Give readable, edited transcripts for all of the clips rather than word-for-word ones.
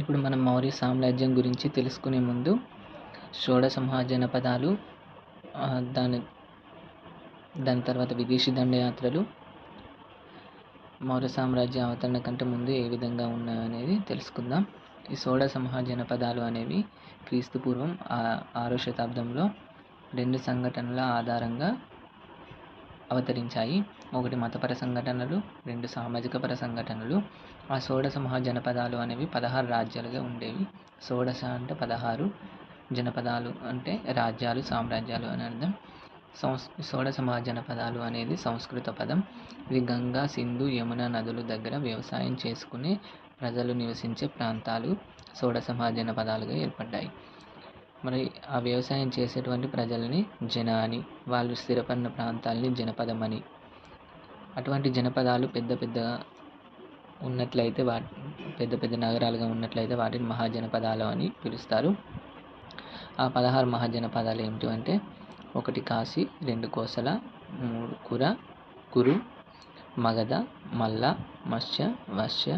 ఇప్పుడు మనం మౌర్య సామ్రాజ్యం గురించి తెలుసుకునే ముందు షోడశ మహాజనపదాలు, దాని దాని తర్వాత విదేశీ దండయాత్రలు, మౌర్య సామ్రాజ్య అవతరణ కంటే ముందు ఏ విధంగా ఉన్నాయనేది తెలుసుకుందాం. ఈ షోడశ మహాజనపదాలు అనేవి క్రీస్తు పూర్వం 6వ శతాబ్దంలో 2 సంఘటనల ఆధారంగా అవతరించాయి. ఒకటి మతపర సంఘటనలు, 2 సామాజికపర సంఘటనలు. ఆ షోడశ మహాజనపదాలు అనేవి 16 రాజ్యాలుగా ఉండేవి. షోడశ అంటే 16, జనపదాలు అంటే రాజ్యాలు, సామ్రాజ్యాలు అని అర్థం. షోడశ మహాజనపదాలు అనేది సంస్కృత పదం. ఇది గంగా, సింధు, యమున నదుల దగ్గర వ్యవసాయం చేసుకునే ప్రజలు నివసించే ప్రాంతాలు షోడశ మహాజనపదాలుగా ఏర్పడ్డాయి. మరి ఆ వ్యవసాయం చేసేటువంటి ప్రజలని జన అని, వాళ్ళు స్థిరపడిన ప్రాంతాలని జనపదం అని, అటువంటి జనపదాలు పెద్ద పెద్దగా ఉన్నట్లయితే పెద్ద పెద్ద నగరాలుగా ఉన్నట్లయితే వాటిని మహాజనపదాలు అని పిలుస్తారు. ఆ 16 మహాజనపదాలు ఏమిటంటే 1 కాశీ, 2 కోసల, 3 కుర, కురు, మగధ, మల్ల, మత్స్య, వశ్య,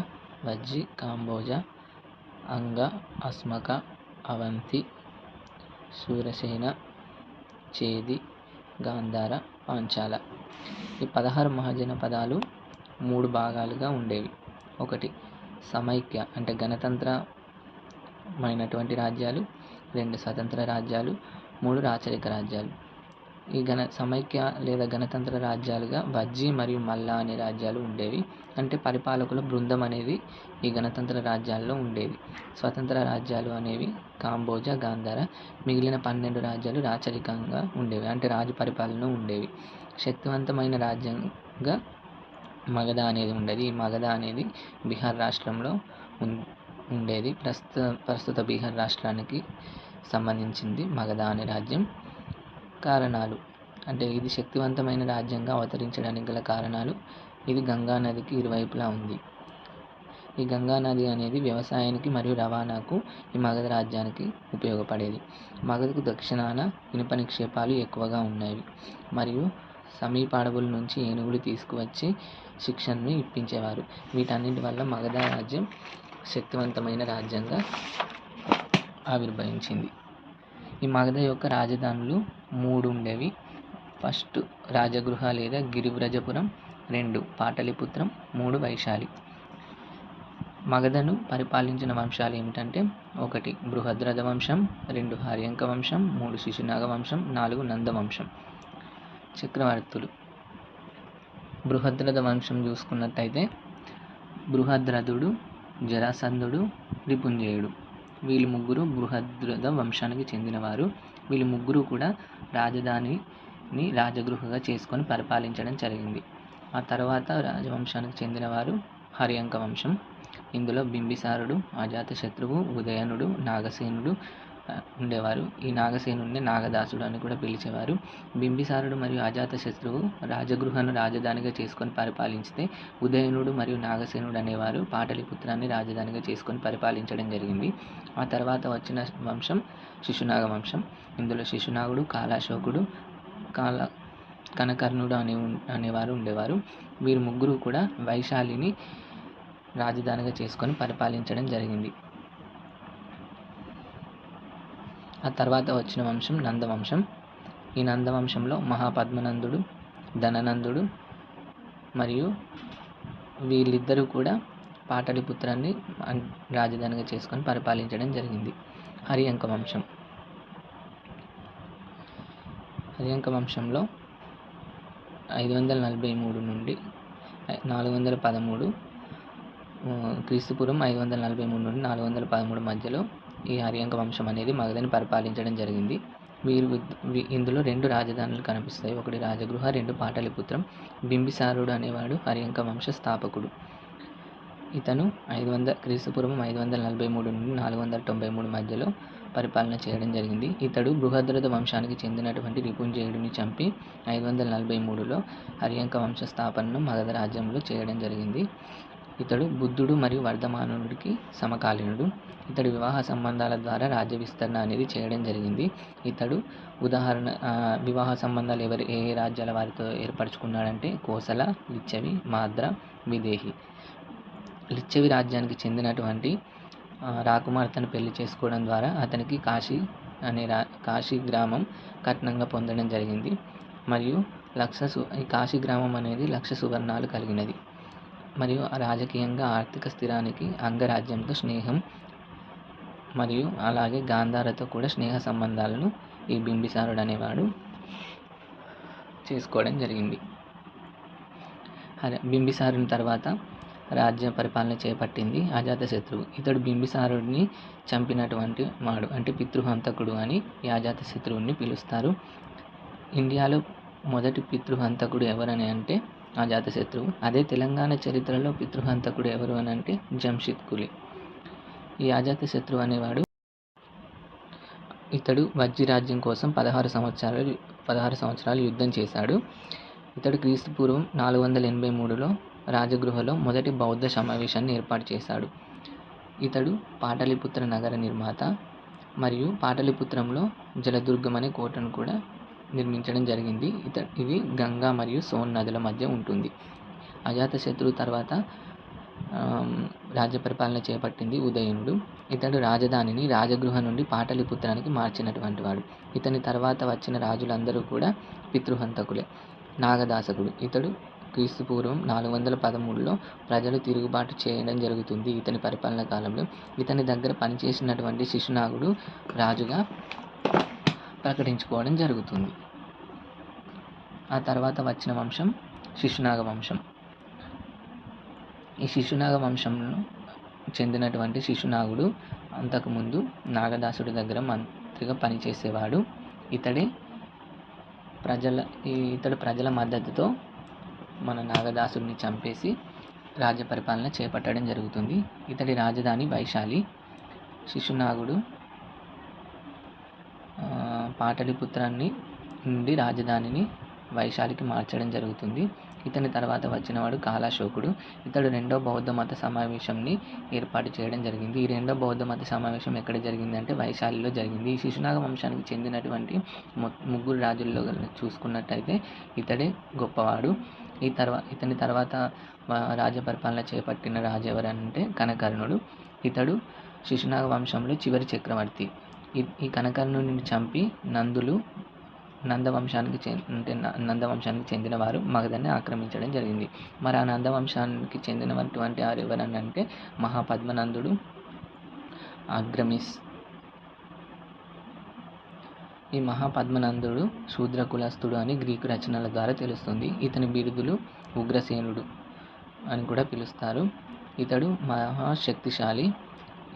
వజ్జి, కాంబోజ, అంగ, అస్మక, అవంతి, శూరసేన, చేది, గాంధార, పాంచాల. ఈ 16 మహాజనపదాలు 3 భాగాలుగా ఉండేవి. 1 సమైక్య అంటే గణతంత్రమైనటువంటి రాజ్యాలు, 2 స్వతంత్ర రాజ్యాలు, 3 రాచరిక రాజ్యాలు. ఈ సమైక్య లేదా గణతంత్ర రాజ్యాలుగా వజ్జి మరియు మల్ల అనే రాజ్యాలు ఉండేవి. అంటే పరిపాలకుల బృందం అనేది ఈ గణతంత్ర రాజ్యాల్లో ఉండేది. స్వతంత్ర రాజ్యాలు అనేవి కాంబోజ, గాంధార. మిగిలిన 12 రాజ్యాలు రాచరికంగా ఉండేవి, అంటే రాజు పరిపాలన ఉండేవి. శక్తివంతమైన రాజ్యంగా మగధ అనేది ఉండేది. ఈ మగధ అనేది బీహార్ రాష్ట్రంలో ఉండేది. ప్రస్తుత బీహార్ రాష్ట్రానికి సంబంధించింది మగధ అనే రాజ్యం. కారణాలు అంటే ఇది శక్తివంతమైన రాజ్యంగా అవతరించడానికి గల కారణాలు: ఇది గంగా నదికి ఇరువైపులా ఉంది. ఈ గంగా నది అనేది వ్యవసాయానికి మరియు రవాణాకు ఈ మగధ రాజ్యానికి ఉపయోగపడేది. మగధకు దక్షిణాన ఇనుప నిక్షేపాలు ఎక్కువగా ఉన్నాయి మరియు సమీప అడవుల నుంచి ఏనుగులు తీసుకువచ్చి శిక్షణను ఇప్పించేవారు. వీటన్నిటి వల్ల మగధ రాజ్యం శక్తివంతమైన రాజ్యంగా ఆవిర్భవించింది. ఈ మగధ యొక్క రాజధానులు 3 ఉండేవి. ఫస్ట్ రాజగృహ లేదా గిరివ్రజపురం, 2 పాటలిపుత్రం, 3 వైశాలి. మగధను పరిపాలించిన వంశాలు ఏమిటంటే 1 బృహద్రథ వంశం, 2 హర్యంక వంశం, 3 శిశునాగ వంశం, 4 నంద వంశం. చక్రవర్తులు బృహద్రథ వంశం చూసుకున్నట్టయితే బృహద్రథుడు, జరాసంధుడు, రిపుంజయుడు. వీళ్ళు ముగ్గురు బృహద్రథ వంశానికి చెందినవారు. వీళ్ళు ముగ్గురు కూడా రాజధానిని రాజగృహగా చేసుకొని పరిపాలించడం జరిగింది. ఆ తర్వాత రాజవంశానికి చెందినవారు హర్యంక వంశం. ఇందులో బింబిసారుడు, అజాతశత్రువు, ఉదయనుడు, నాగసేనుడు ఉండేవారు. ఈ నాగసేనుడిని నాగదాసుడు అని కూడా పిలిచేవారు. బింబిసారుడు మరియు అజాతశత్రువు రాజగృహను రాజధానిగా చేసుకొని పరిపాలించితే, ఉదయనుడు మరియు నాగసేనుడు అనేవారు పాటలిపుత్రాన్ని రాజధానిగా చేసుకొని పరిపాలించడం జరిగింది. ఆ తర్వాత వచ్చిన వంశం శిశునాగ వంశం. ఇందులో శిశునాగుడు, కాలాశోకుడు, కనకర్ణుడు అనేవారు ఉండేవారు. వీరు ముగ్గురు కూడా వైశాలిని రాజధానిగా చేసుకొని పరిపాలించడం జరిగింది. ఆ తర్వాత వచ్చిన వంశం నందవంశం. ఈ నందవంశంలో మహాపద్మనందుడు, ధననందుడు మరియు వీళ్ళిద్దరూ కూడా పాటలిపుత్రాన్ని రాజధానిగా చేసుకొని పరిపాలించడం జరిగింది. హర్యంక వంశం. హర్యంక వంశంలో 543 నుండి 413 క్రీస్తుపూర్వం 543 నుండి 413 మధ్యలో ఈ హర్యంక వంశం అనేది మగధని పరిపాలించడం జరిగింది. ఇందులో 2 రాజధానులు కనిపిస్తాయి. 1 రాజగృహ, 2 పాటలిపుత్రం. బింబిసారుడు అనేవాడు హర్యంక వంశ స్థాపకుడు. ఇతను క్రీస్తుపూర్వం 543 నుండి 493 మధ్యలో పరిపాలన చేయడం జరిగింది. ఇతడు బృహద్రథ వంశానికి చెందినటువంటి రిపుంజయుడిని చంపి 543లో హర్యంక వంశ స్థాపనను మగధ రాజ్యంలో చేయడం జరిగింది. ఇతడు బుద్ధుడు మరియు వర్ధమానుడికి సమకాలీనుడు. ఇతడు వివాహ సంబంధాల ద్వారా రాజ్య విస్తరణ అనేది చేయడం జరిగింది. ఇతడు వివాహ సంబంధాలు ఏ రాజ్యాల వారితో ఏర్పరచుకున్నాడంటే కోసల, లిచ్చవి, మాద్ర, విదేహి. లిచ్చవి రాజ్యానికి చెందినటువంటి రాకుమార్తెను పెళ్లి చేసుకోవడం ద్వారా అతనికి కాశీ గ్రామం కట్నంగా పొందడం జరిగింది. మరియు ఈ కాశీ గ్రామం అనేది 1,00,000 సువర్ణాలు కలిగినది. మరియు రాజకీయంగా ఆర్థిక స్థిరానికి అంగరాజ్యంతో స్నేహం మరియు అలాగే గాంధారతో కూడా స్నేహ సంబంధాలను ఈ బింబిసారుడు అనేవాడు చేసుకోవడం జరిగింది. బింబిసారుని తర్వాత రాజ్య పరిపాలన చేపట్టింది అజాతశత్రువు. ఇతడు బింబిసారుడిని చంపినటువంటి వాడు, అంటే పితృహంతకుడు అని ఈ అజాతశత్రువుని పిలుస్తారు. ఇండియాలో మొదటి పితృహంతకుడు ఎవరని అంటే అజాతశత్రువు. అదే తెలంగాణ చరిత్రలో పితృహంతకుడు ఎవరు అని అంటే జంషిద్ కులీ. ఈ అజాతశత్రువు అనేవాడు ఇతడు వజ్జిరాజ్యం కోసం 16 సంవత్సరాలు యుద్ధం చేశాడు. ఇతడు క్రీస్తుపూర్వం 483లో రాజగృహలో మొదటి బౌద్ధ సమావేశాన్ని ఏర్పాటు చేశాడు. ఇతడు పాటలీపుత్ర నగర నిర్మాత మరియు పాటలీపుత్రంలో జలదుర్గం అనే కోటను కూడా నిర్మించడం జరిగింది. ఇది గంగా మరియు సోన్ నదుల మధ్య ఉంటుంది. అజాతశత్రువు తర్వాత రాజ్య పరిపాలన చేపట్టింది ఉదయనుడు. ఇతడు రాజధానిని రాజగృహ నుండి పాటలీపుత్రానికి మార్చినటువంటి వాడు. ఇతని తర్వాత వచ్చిన రాజులందరూ కూడా పితృహంతకులే. నాగదాసకుడు ఇతడు క్రీస్తుపూర్వం 413లో ప్రజలు తిరుగుబాటు చేయడం జరుగుతుంది. ఇతని పరిపాలన కాలంలో ఇతని దగ్గర పనిచేసినటువంటి శిశునాగుడు రాజుగా ప్రకటించుకోవడం జరుగుతుంది. ఆ తర్వాత వచ్చిన వంశం శిశునాగ వంశం. ఈ శిశునాగ వంశంలో చెందినటువంటి శిశునాగుడు అంతకుముందు నాగదాసుడి దగ్గర మంత్రిగా పనిచేసేవాడు. ఇతడు ప్రజల మద్దతుతో మన నాగదాసుడిని చంపేసి రాజ్య పరిపాలన చేపట్టడం జరుగుతుంది. ఇతడి రాజధాని వైశాలి. శిశునాగుడు పాటలీపుత్రాన్ని నుండి రాజధానిని వైశాలికి మార్చడం జరుగుతుంది. ఇతని తర్వాత వచ్చినవాడు కాలాశోకుడు. ఇతడు రెండో బౌద్ధ మత సమావేశంని ఏర్పాటు చేయడం జరిగింది. ఈ రెండో బౌద్ధ మత సమావేశం ఎక్కడ జరిగిందంటే వైశాలిలో జరిగింది. ఈ శిశునాగ వంశానికి చెందినటువంటి ముగ్గురు రాజుల్లో చూసుకున్నట్టయితే ఇతడే గొప్పవాడు. ఇతని తర్వాత రాజ్య పరిపాలన చేపట్టిన రాజు ఎవరంటే కనకర్ణుడు. ఇతడు శిశునాగ వంశంలో చివరి చక్రవర్తి. ఈ కనకర్ణుడిని చంపి నందవంశానికి చెందిన వారు మగధని ఆక్రమించడం జరిగింది. మరి ఆ నందవంశానికి చెందినటువంటి వారు ఎవరనంటే మహాపద్మనందుడు, అగ్రమిస్. ఈ మహాపద్మనందుడు శూద్ర కులస్థుడు అని గ్రీకు రచనల ద్వారా తెలుస్తుంది. ఇతని బిరుదులు ఉగ్రసేనుడు అని కూడా పిలుస్తారు. ఇతడు మహాశక్తిశాలి.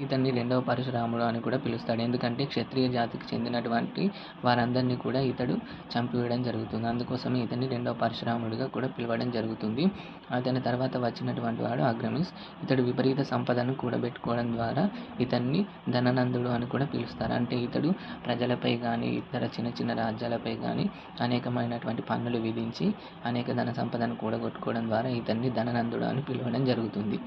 ఇతన్ని రెండవ పరశురాముడు అని కూడా పిలుస్తాడు. ఎందుకంటే క్షత్రియ జాతికి చెందినటువంటి వారందరినీ కూడా ఇతడు చంపివేయడం జరుగుతుంది. అందుకోసమే ఇతన్ని రెండవ పరశురాముడిగా కూడా పిలవడం జరుగుతుంది. అతని తర్వాత వచ్చినటువంటి వాడు అగ్రమిస్. ఇతడు విపరీత సంపదను కూడబెట్టుకోవడం ద్వారా ఇతన్ని ధననందుడు అని కూడా పిలుస్తారు. అంటే ఇతడు ప్రజలపై కానీ ఇతర చిన్న చిన్న రాజ్యాలపై కానీ అనేకమైనటువంటి పన్నులు విధించి అనేక ధన సంపదను కూడగొట్టుకోవడం ద్వారా ఇతన్ని ధననందుడు అని పిలవడం జరుగుతుంది.